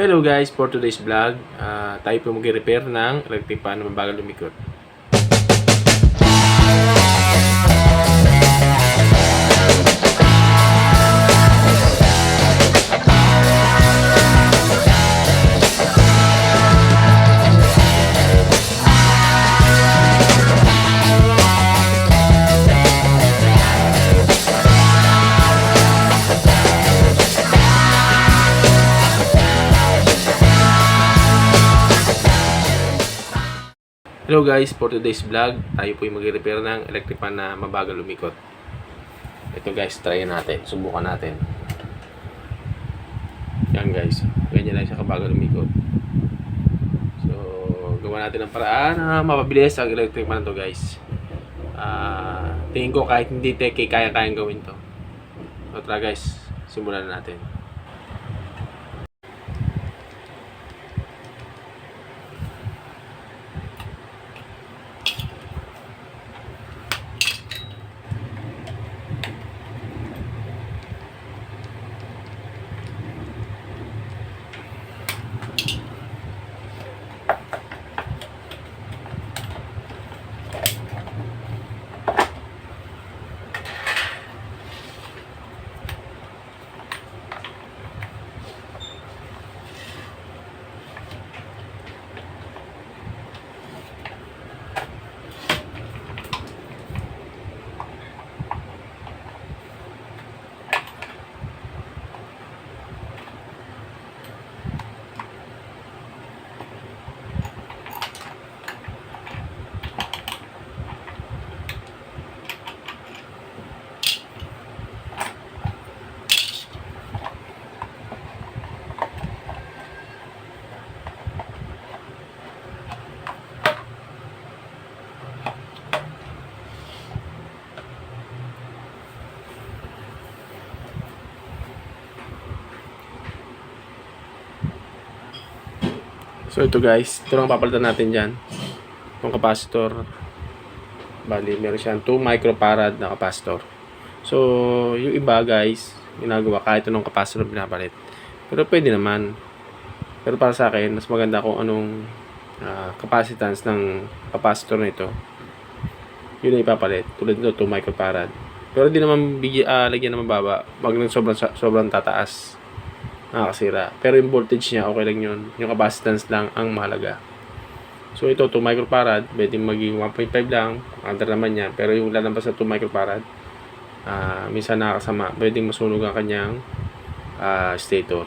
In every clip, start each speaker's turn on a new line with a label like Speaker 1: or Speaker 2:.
Speaker 1: Hello guys, for today's vlog, tayo po mag-repair ng electric fan na mabagal lumikot. Hello guys, for today's vlog, tayo po yung mag-repair ng electric fan na mabagal lumikot. Ito guys, try natin, subukan natin. Yan guys, ganyan lang siya kabagal lumikot. So, gawa natin ng paraan na mapabilis ang electric fan to guys. Tingin ko kahit hindi teke, kaya-kayang gawin to. So tara guys, simulan na natin. So ito guys, ito lang papalitan natin dyan. Itong capacitor. Bali, meron siyang 2 microfarad na capacitor. So, yung iba guys, ginagawa kahit anong capacitor pinapalit. Pero pwede naman. Pero para sa akin, mas maganda kung anong capacitance ng capacitor na ito. Yun na ipapalit. Tulad nito, 2 microfarad. Pero di naman lagyan ng mababa. Wag nang sobrang tataas. Nakakasira. Pero yung voltage niya, okay lang yun. Yung capacitance lang ang mahalaga. So ito, 2 microfarad. Pwedeng maging 1.5 lang. Under naman yan. Pero yung lalabas sa 2 microfarad, minsan nakakasama. Pwedeng masunog ang kanyang stator.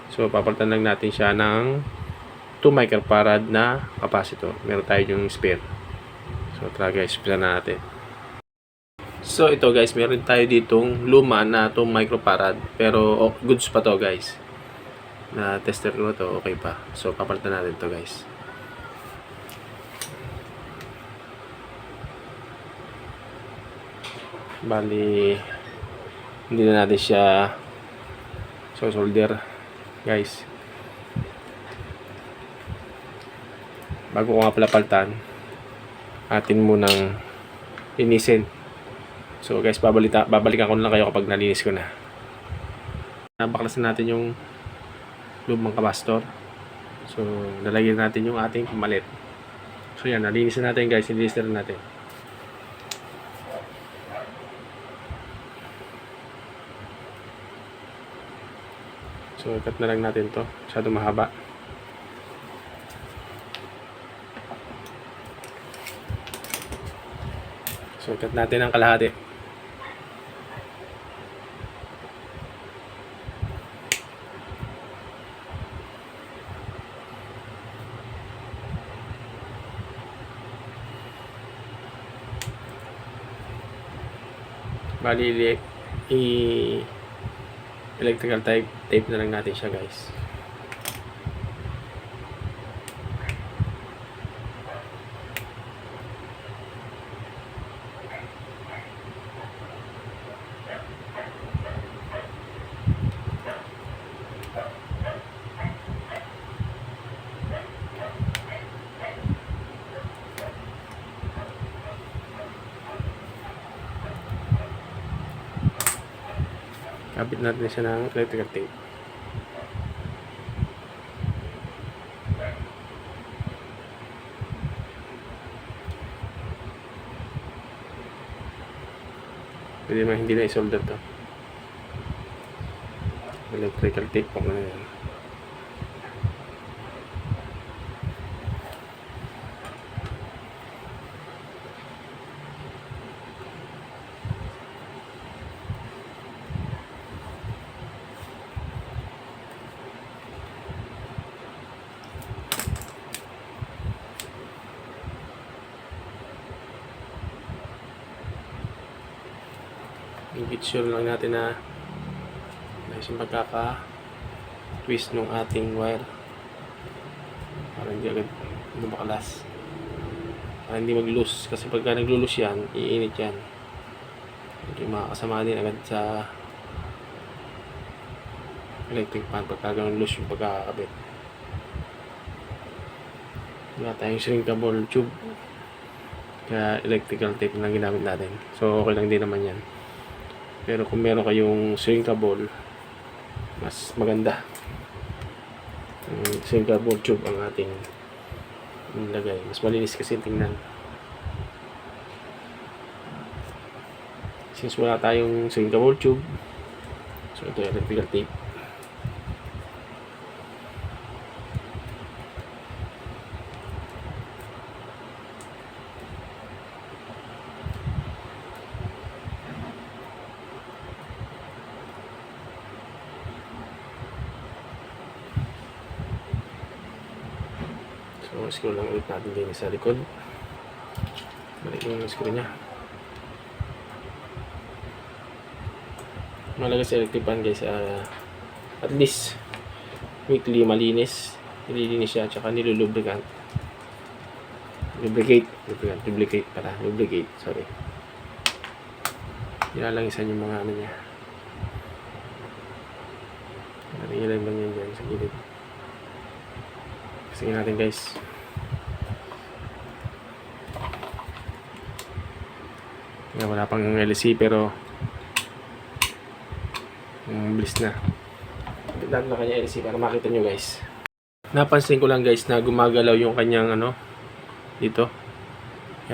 Speaker 1: So papalitan lang natin siya ng 2 microfarad na capacitor. Meron tayo yung spare. So tara guys, pisa na natin. So ito guys, meron tayo ditong luma na 2 microfarad, pero goods pa to guys. Na tester ko to, okay pa. So papalitan natin to guys. Bali, hindi na natin siya solder guys. Bago ko nga pala palitan, atin munang linisin. So guys, babalikan ko na lang kayo kapag nalinis ko na. Nabaklasan natin yung lumang capacitor. So lalagyan natin yung ating pamalit. So yan, nalinis na natin guys, nilinis na natin. So cut na lang natin to, masyadong mahaba. So cut natin ang kalahati. Bali, electrical tape na lang natin siya guys. Kapit natin siya ng electrical tape. Pwede naman hindi na isolder to. Electrical tape po na yan. Make sure lang natin na ayos yung pagkaka-twist ng ating wire para hindi agad lumakalas, para hindi mag-loose, kasi pagka nag-loose yan, iinit yan, hindi makakasama din agad sa electric fan pagka ganun loose yung pagkakabit. Wala tayong shrinkable tube, kaya electrical tape lang ginamit natin, so okay lang din naman yan. Pero kung meron kayong shrinkable, mas maganda. Shrinkable tube ang ating nilagay. Mas malinis kasi tingnan. Since wala tayong shrinkable tube, so ito yung electrical tape. So, screw lang ulit natin din sa likod. Balik yung screw nya. Malaga sa electric fan guys, at least weekly malinis. Nililinis siya, tsaka nilulubricate. Lubricate, sorry. Nilalangisan yung mga ano niya. Naringilan lang yan dyan sa gilid. Sige natin guys. Yan, wala pang LC pero bilis na. Tignan na kanya LC para makita nyo guys. Napansin ko lang guys na gumagalaw yung kanyang ano dito.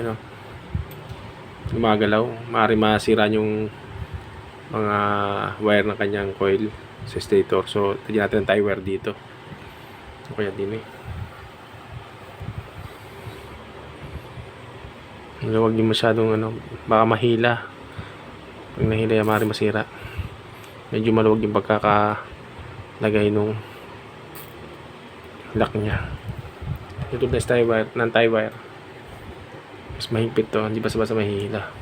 Speaker 1: Yan o. Gumagalaw. Maaari masira yung mga wire ng kanyang coil sa stator. So, tagyan natin ang tie wire dito. O kaya din eh. Huwag din masyadong ano, baka mahila. Pag nahila yan, maaari masira. Medyo maluwag yung pagkakalagay nung lock nya. Ito na tie wire, ng tie wire. Mas mahigpit to, hindi basta-basta mahihila.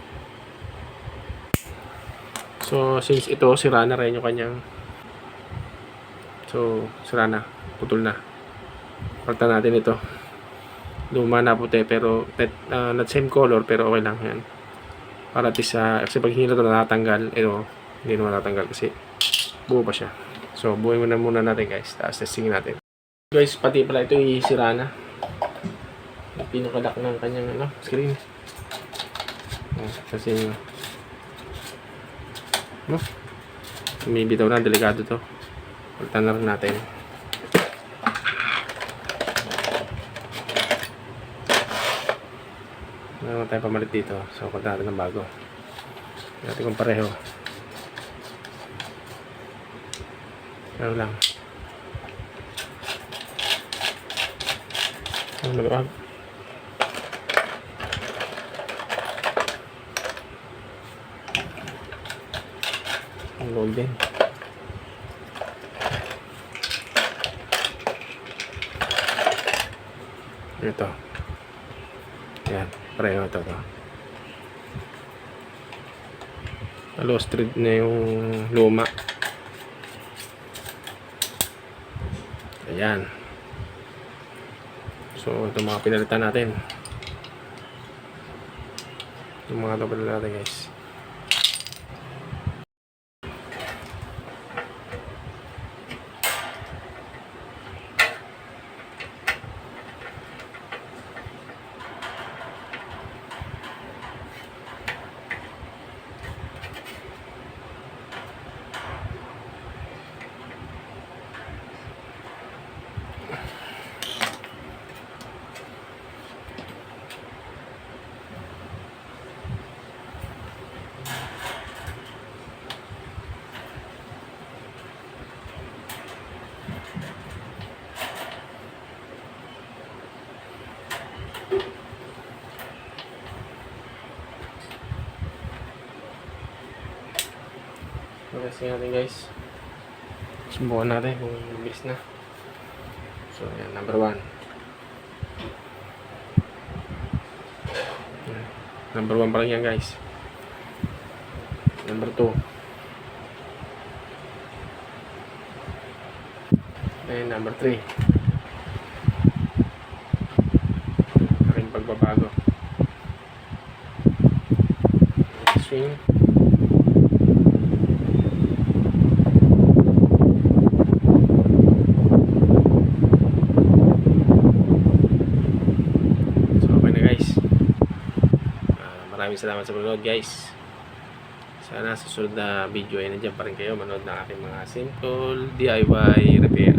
Speaker 1: So, since ito, sira na rin yung kanyang, so, sira na, putol na. Pagta natin ito. Luma na puti pero not same color pero okay lang yan. Para at least kasi pag hinila ito natatanggal, ito hindi naman natatanggal kasi buo pa siya. So buuin muna natin guys, tapos testingin natin. Guys, pati pala ito isira na. Yung pinakalock ng kanyang ano, screen. Kasi bitaw na, delikado to. Pagtan na rin natin. Meron tayong pamalit dito. So, punta natin ng bago. Natin kung pareho. Pero lang. Ang maluwag. Ang luwag din. Ito. Yan. Pareho ito. Lost thread na yung luma. Ayan. So, ito mga pinalitan natin. Ito mga pinalitan natin guys. Testing natin guys. Subukan natin kung bilis na. So, yan. Number 1. Number 1 pa lang yan guys. Number 2. And number 3. Aking pagbabago. Swing. Maraming salamat sa panonood guys. Sana sa susunod na video ay nandiyan pa rin kayo manood ng aking mga simple DIY repair